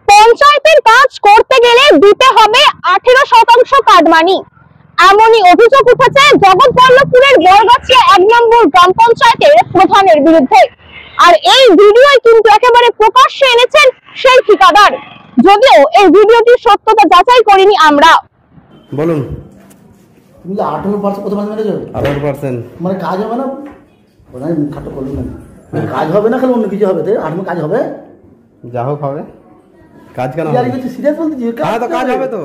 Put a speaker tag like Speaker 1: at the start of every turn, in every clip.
Speaker 1: পঞ্চায়েতের কাজ করতে গেলে দিতে হবে 18% কাটমানি। এমনই অভিযোগ উঠেছে জগৎবল্লভপুরের বরগাছিয়া 1 নম্বর গ্রাম পঞ্চায়েতের প্রধানের বিরুদ্ধে। আর এই ভিডিওই কিন্তু একেবারে প্রকাশ্যে এনেছেন সেই ঠিকাদার। যদিও এই ভিডিওটির সত্যতা যাচাই করিনি আমরা।
Speaker 2: বলুন।
Speaker 3: তুমি 18% কত মাস মেরেছো?
Speaker 2: 18%
Speaker 3: মানে কাজ হবে না? ওনাই মুখ খাটো করলো না। কাজ হবে না, খালি অন্য কিছু হবে। তাই 18 কাজ হবে?
Speaker 2: যা হোক হবে। কাজ কেন হবে?
Speaker 3: ইয়ার কিছু সিরিয়াস বলতে যে
Speaker 2: হ্যাঁ তো কাজ হবে তো।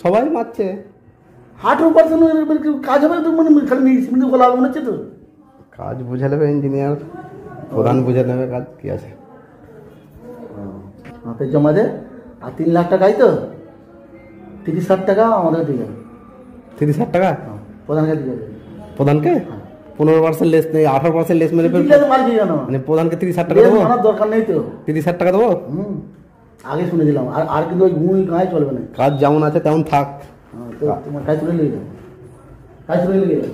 Speaker 2: সবাই মারছে।
Speaker 3: 18% কাজ হবে তো, মানে খালি সিমেন্ট গলা মনে হচ্ছে তো।
Speaker 2: কাজ বুঝে নেবে ইঞ্জিনিয়ার, প্রধান বুঝে নেবে কাজ কি আছে।
Speaker 3: হাতে জমা দে। আর 3 লাখ টাকাই তো 30,000 টাকা আমাদের দিকে।
Speaker 2: 30,000 টাকা
Speaker 3: প্রধানকে দিকে।
Speaker 2: প্রধানকে 15% লেস নেই, 18% লেস মেরে ফেলবে। মানে প্রধানকে 30,000 টাকা দেবো?
Speaker 3: দরকার নেই তো।
Speaker 2: 30,000 টাকা দেবো?
Speaker 3: আগে শুনে দিলাম। আর কিন্তু ওই গুঁই গায়ে চলবে না।
Speaker 2: কাজ যেমন আছে তেমন থাক।
Speaker 3: তোমার কাজ তুলে নিয়ে যাও, কাজ তুলে নিয়ে যাও।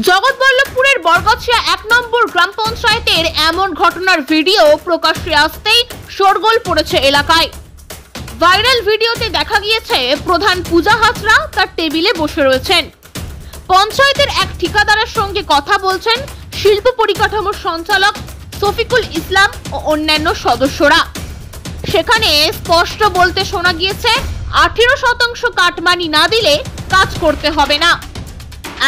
Speaker 1: জগৎবল্লভপুরের বরগাছিয়া 1 নম্বর গ্রাম পঞ্চায়েতের এমন ঘটনার ভিডিও প্রকাশ্যে আসতেই শোরগোল পড়েছে এলাকায়। ভাইরাল ভিডিওতে দেখা গিয়েছে প্রধান পূজা হাজরা তার টেবিলে বসে রয়েছেন। পঞ্চায়েতের এক ঠিকাদারের সঙ্গে কথা বলছেন শিল্প পরিকাঠামোর সঞ্চালক শফিকুল ইসলাম ও অন্যান্য সদস্যরা। সেখানে স্পষ্ট বলতে শোনা গিয়েছে 18% কাটমানি না দিলে কাজ করতে হবে না।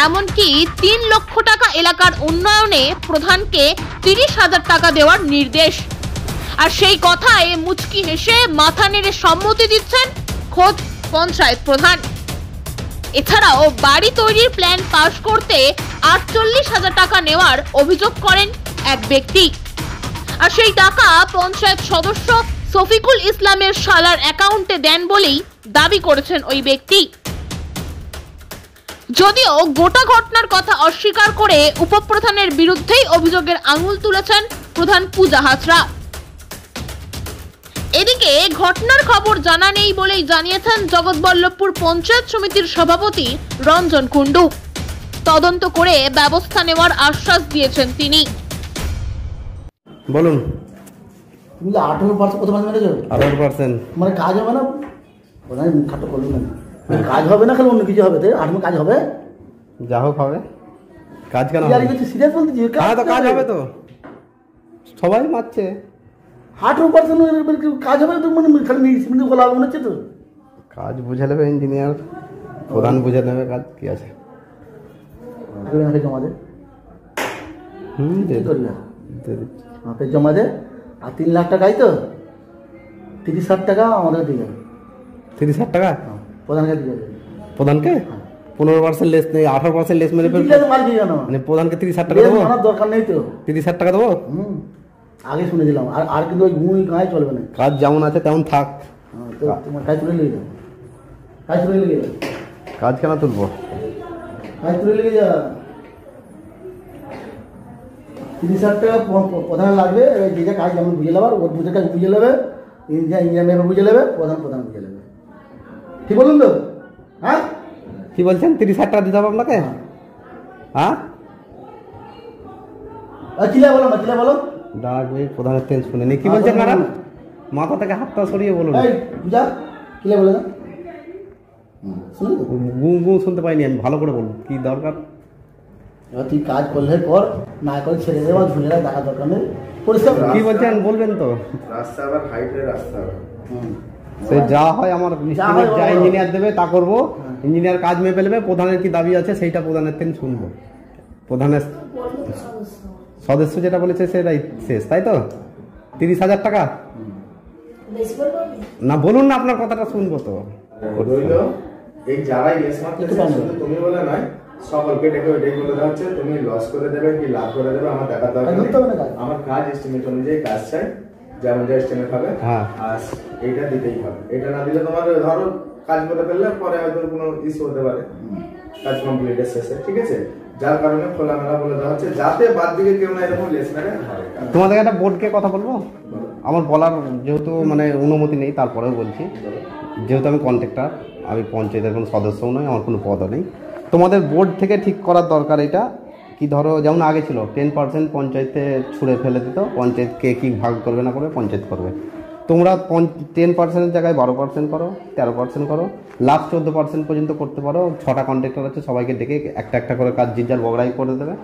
Speaker 1: এমনকি 3 লক্ষ টাকা এলাকার উন্নয়নে প্রধানকে 30,000 টাকা দেওয়ার নির্দেশ। আর সেই কথায় মুচকি হেসে মাথা নেড়ে সম্মতি দিচ্ছেন খোদ পঞ্চায়েত প্রধান। এছাড়াও বাড়ি তৈরির প্ল্যান পাস করতে 48,000 টাকা নেওয়ার অভিযোগ করেন এক ব্যক্তি। আর সেই টাকা পঞ্চায়েত সদস্য শফিকুল ইসলামের শালার অ্যাকাউন্টে দেন বলেই দাবি করেছেন ওই ব্যক্তি। যদিও গোটা ঘটনার কথা অস্বীকার করে উপপ্রধানের বিরুদ্ধেই অভিযোগের আঙুল তুলেছেন প্রধান পূজা হাজরা। এদিকে ঘটনার খবর জানা নেই বলেই জানিয়েছেন জগৎবল্লভপুর পঞ্চায়েত সমিতির সভাপতি রঞ্জন কুণ্ডু। তদন্ত করে ব্যবস্থা নেওয়ার আশ্বাস দিয়েছেন তিনি।
Speaker 2: বলুন।
Speaker 3: তুমি 18% কত মাস মেরেছো?
Speaker 2: 18%।
Speaker 3: মানে কাজ হবে না? ওনাই মুখ খাটো করলো না। কাজ হবে না, খালি অন্য কিছু হবে। তাই 18 কাজ হবে?
Speaker 2: যা হোক হবে। কাজ কেন
Speaker 3: ইয়ার
Speaker 2: হবে?
Speaker 3: কিছু সিরিয়াস বলতে যে
Speaker 2: হ্যাঁ তো কাজ হবে তো। সবাই মারছে।
Speaker 3: 18% কাজ হবে তো, মানে খালি সিমেন্ট গলা মনে হচ্ছে তো।
Speaker 2: কাজ বুঝে নেবে ইঞ্জিনিয়ার, প্রধান বুঝে নেবে কাজ কি আছে।
Speaker 3: হাতে জমা দে।
Speaker 2: দে
Speaker 3: করবে
Speaker 2: দিচ্ছি।
Speaker 3: হাতে জমা দে। আর 3 লাখ টাকাই তো 30,000 টাকা আমাদের দিকে।
Speaker 2: 30,000 টাকা
Speaker 3: প্রধানকে দিকে।
Speaker 2: প্রধানকে 15% লেস নেই, 18% লেস মেরে ফেলবে। মানে প্রধানকে 30,000 টাকা দেবো?
Speaker 3: দরকার নেই তো।
Speaker 2: 30,000 টাকা দেবো?
Speaker 3: আগে শুনে দিলাম। আর কিন্তু ওই গুঁই গায়ে চলবে না।
Speaker 2: কাজ যেমন আছে তেমন থাক।
Speaker 3: তোমার কাজ তুলে নিয়ে যাও, কাজ তুলে নিয়ে যাও।
Speaker 2: কাজ কেন তুলবো?
Speaker 3: কাজ তুলে নিয়ে যা। 30,000 টাকা প্রধান লাগবে। যে যা কাজ যেমন বুঝে নেবার, ওর বুঝে কাজ বুঝে নেবে, ইঞ্জিনিয়ার বুঝে নেবে, প্রধান বুঝে নেবে। ঠিক বলুন তো? হ্যাঁ
Speaker 2: কি বলছেন? 30,000 টাকা দিতে হবে আপনাকে? হ্যাঁ
Speaker 3: কিলা বলো না, কিলা বলো।
Speaker 2: দাঁড়াবে প্রধানের তেল শুনে নি। কি বলছেন ম্যাডাম? মাথা থেকে হাতটা সরিয়ে বলুন।
Speaker 3: বুঝা কিলা বলে না,
Speaker 2: গু গু শুনতে পাইনি আমি। ভালো করে বলুন কি দরকার।
Speaker 3: এবার তুই কাজ করলে কর, না করে ছেড়ে দেওয়া ঝুলে দেখা দরকার নেই। পরিষ্কার
Speaker 2: কি বলছেন বলবেন তো।
Speaker 4: রাস্তা আবার হাইটের রাস্তা হবে।
Speaker 2: সে যা হয় আমার যা ইঞ্জিনিয়ার দেবে তা করবো। ইঞ্জিনিয়ার কাজ মেপে নেবে। প্রধানের কি দাবি আছে সেইটা প্রধানের থেকে শুনবো। প্রধানের সদস্য যেটা বলেছে সেটাই শেষ, তাই তো? 30,000 টাকা না বলুন না, আপনার কথাটা শুনবো তো।
Speaker 4: এই যারাই লেস মারতেছে শুধু তুমি বলে নয়, সকলকে ডেকে ওইটাই বলে দেওয়া হচ্ছে তুমি লস করে দেবে কি লাভ করে দেবে আমার দেখার দরকার নেই। আমার কাজ এস্টিমেট অনুযায়ী কাজ চাই, যেমন যা এস্টিমেট হবে আর এইটা দিতেই হবে। এটা না দিলে তোমার ধরো কাজ করে ফেললে পরে হয়তো কোনো ইস্যু হতে পারে কাজ কমপ্লিটের শেষে, ঠিক আছে? যার কারণে খোলামেলা বলে দেওয়া হচ্ছে যাতে বাদ দিকে কেউ না এরকম লেস মেরে।
Speaker 2: তোমাদের একটা বোর্ডকে কথা বলবো। আমার বলার যেহেতু মানে অনুমতি নেই, তারপরেও বলছি। যেহেতু আমি কন্ট্রাক্টর, আমি পঞ্চায়েতের কোনো সদস্যও নই, আমার কোনো পদও নেই। তোমাদের বোর্ড থেকে ঠিক করার দরকার এটা কি ধরো যেমন আগে ছিল 10% পঞ্চায়েতে ছুঁড়ে ফেলে দিত, পঞ্চায়েত কে কী ভাগ করবে না করবে পঞ্চায়েত করবে। তোমরা 10%-এর জায়গায় 12% করো, 13% করো, লাস্ট 14% পর্যন্ত করতে পারো। 6টা কন্ট্রাক্টর আছে, সবাইকে ডেকে একটা একটা করে কাজ জিজ্ঞার বগড়াই করে দেবে।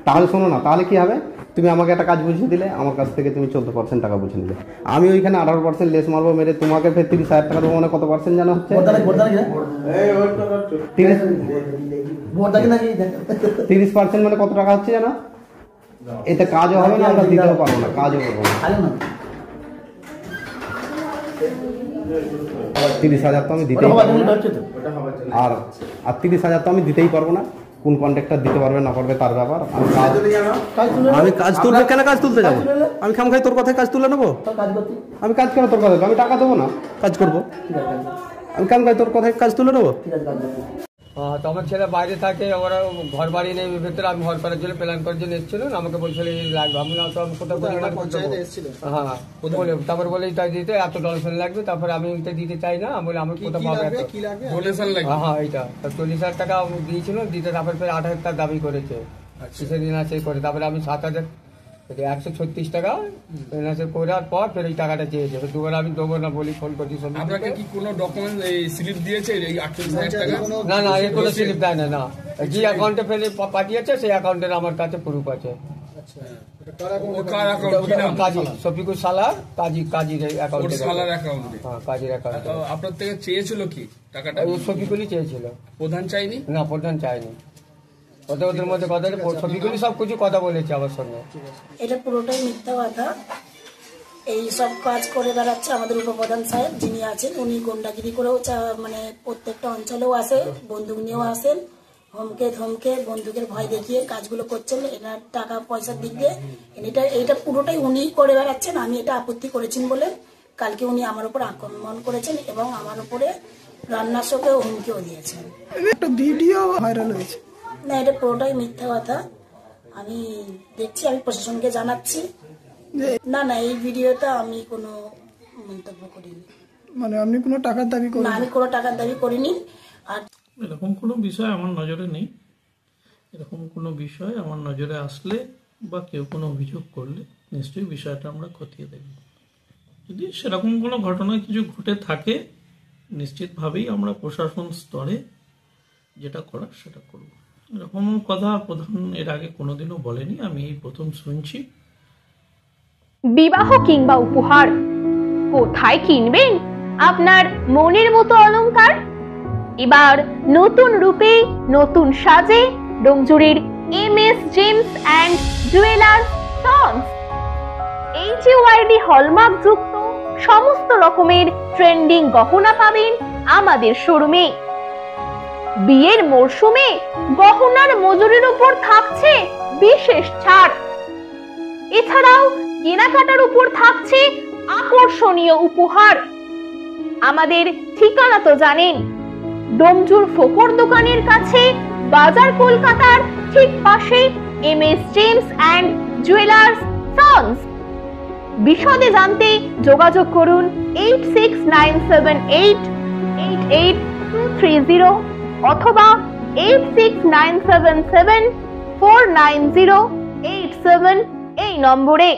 Speaker 2: তাহলে শোনো না, তাহলে কী হবে, তুমি আমাকে একটা কাজ বুঝিয়ে দিলে, আমার কাছ থেকে তুমি 14% টাকা বুঝে নিলে, আমি ওইখানে 18% লেস মারবো, মেরে তোমাকে ফের 30,000 টাকা দেবো। মানে কত পার্সেন্ট জানা হচ্ছে? 30% মানে কত টাকা হচ্ছে জানো? এতে কাজও হবে না, আমরা দিতেও পারবো না, কাজও করবো না। 30,000 তো আমি দিতেই পারবো না, আর 30,000 তো আমি দিতেই পারবো না। কোন কন্ট্রাক্টর দিতে পারবে না পারবে তার ব্যাপার। আমি কাজ তুলবো কেন? কাজ তুলতে যাবো আমি? খামখাই তোর কথায় কাজ তুলে নেবো? আমি কাজ কেন তোর কথায়? আমি টাকা দেবো না, কাজ করবো। আমি খামখাই তোর কথায় কাজ তুলে নেবো?
Speaker 5: হ্যাঁ, তো আমার ছেলে বাইরে থাকে, ওরা ঘর বাড়ি নেই ভেতরে। আমি ঘর করার জন্য প্ল্যান করার জন্য এসেছিল, আমাকে বলছিল এই লাগবে। আমি কোথাও হ্যাঁ বলে, তারপর বলে তাই দিতে এত ডনেশন লাগবে। তারপরে আমি দিতে চাই না, বলে আমি কোথাও পাবো। হ্যাঁ এইটা 40,000 টাকা দিয়েছিল দিতে, তারপরে 8,000 টাকা দাবি করেছে কিছুদিন আছে করে। তারপরে আমি 7,000 136 টাকা করার পর ফের এই টাকাটা চেয়েছে। দুবার আমি দেবো না বলি, ফোন করছি।
Speaker 6: আপনাকে কি কোনো ডকুমেন্ট এই স্লিপ দিয়েছে এই 48,000 টাকা?
Speaker 5: না না, এই কোনো স্লিপ দেয় না। না, যে অ্যাকাউন্টে ফেলে পাঠিয়েছে সেই অ্যাকাউন্টের আমার কাছে প্রুফ আছে। কাজী শফিকুল সালার, কাজীর অ্যাকাউন্টে। হ্যাঁ, কাজীর অ্যাকাউন্টে।
Speaker 6: আপনার থেকে চেয়েছিল কি টাকাটা?
Speaker 5: শফিকুলই চেয়েছিল,
Speaker 6: প্রধান চাইনি?
Speaker 5: না, প্রধান চাইনি। ওদের মধ্যে কথা শফিকুলই সব কিছু কথা বলেছে আমার সঙ্গে।
Speaker 7: এটা পুরোটাই মিথ্যা কথা। এই সব কাজ করে বেড়াচ্ছে আমাদের উপপ্রধান সাহেব যিনি আছেন, উনি গুন্ডাগিরি করেও মানে প্রত্যেকটা অঞ্চলেও আসে, বন্দুক নিয়েও আসেন, ধমকে ধমকে বন্দুকের ভয় দেখিয়ে কাজগুলো করছেন। এনার টাকা পয়সার দিক দিয়ে এইটা পুরোটাই উনিই করে বেড়াচ্ছেন। আমি এটা আপত্তি করেছেন বলে কালকে উনি আমার উপর আক্রমণ করেছেন এবং আমার উপরে রান্নাশোকে হুমকিও দিয়েছেন।
Speaker 8: একটা ভিডিও ভাইরাল হয়েছে।
Speaker 7: না, এটা পুরোটাই মিথ্যা কথা। আমি দেখছি, আমি প্রশাসনকে জানাচ্ছি। না না, এই ভিডিওটা আমি কোনো মন্তব্য করিনি।
Speaker 8: মানে আপনি কোনো টাকার দাবি করেন?
Speaker 7: না, আমি কোনো টাকার দাবি করিনি। আর
Speaker 9: এরকম কোনো বিষয় আমার নজরে নেই। এরকম কোনো বিষয় আমার নজরে আসলে বা কেউ কোনো অভিযোগ করলে নিশ্চয়ই বিষয়টা আমরা খতিয়ে দেখব। যদি সেরকম কোনো ঘটনা কিছু ঘটে থাকে নিশ্চিতভাবেই আমরা প্রশাসন স্তরে যেটা করার সেটা করব। এরকম কথা প্রধান এর আগে কোনোদিনও বলেনি, আমি এই প্রথম শুনছি।
Speaker 1: বিবাহ কিংবা উপহার কোথায় কিনবেন আপনার মনের মতো অলংকার? এবার নতুন রূপে নতুন সাজে ডোমজুড়ির MS James and jewellers sons. HUID hallmark যুক্ত সমস্ত রকমের ট্রেন্ডিং গহনা পাবেন আমাদের শোরুমে। বিয়ের মরশুমে গহনার মজুরির উপর থাকছে বিশেষ ছাড়। এছাড়াও কেনাকাটার উপর থাকছে আকর্ষণীয় উপহার। আমাদের ঠিকানা তো জানেন, ডোমজুর ফোকর দোকানের কাছে, বাজার কলকাতার ঠিক পাশে MS James and jewellers sons. বিশদে জানতে যোগাযোগ করুন 8697888230 অথবা 8697749087 এই নম্বরে।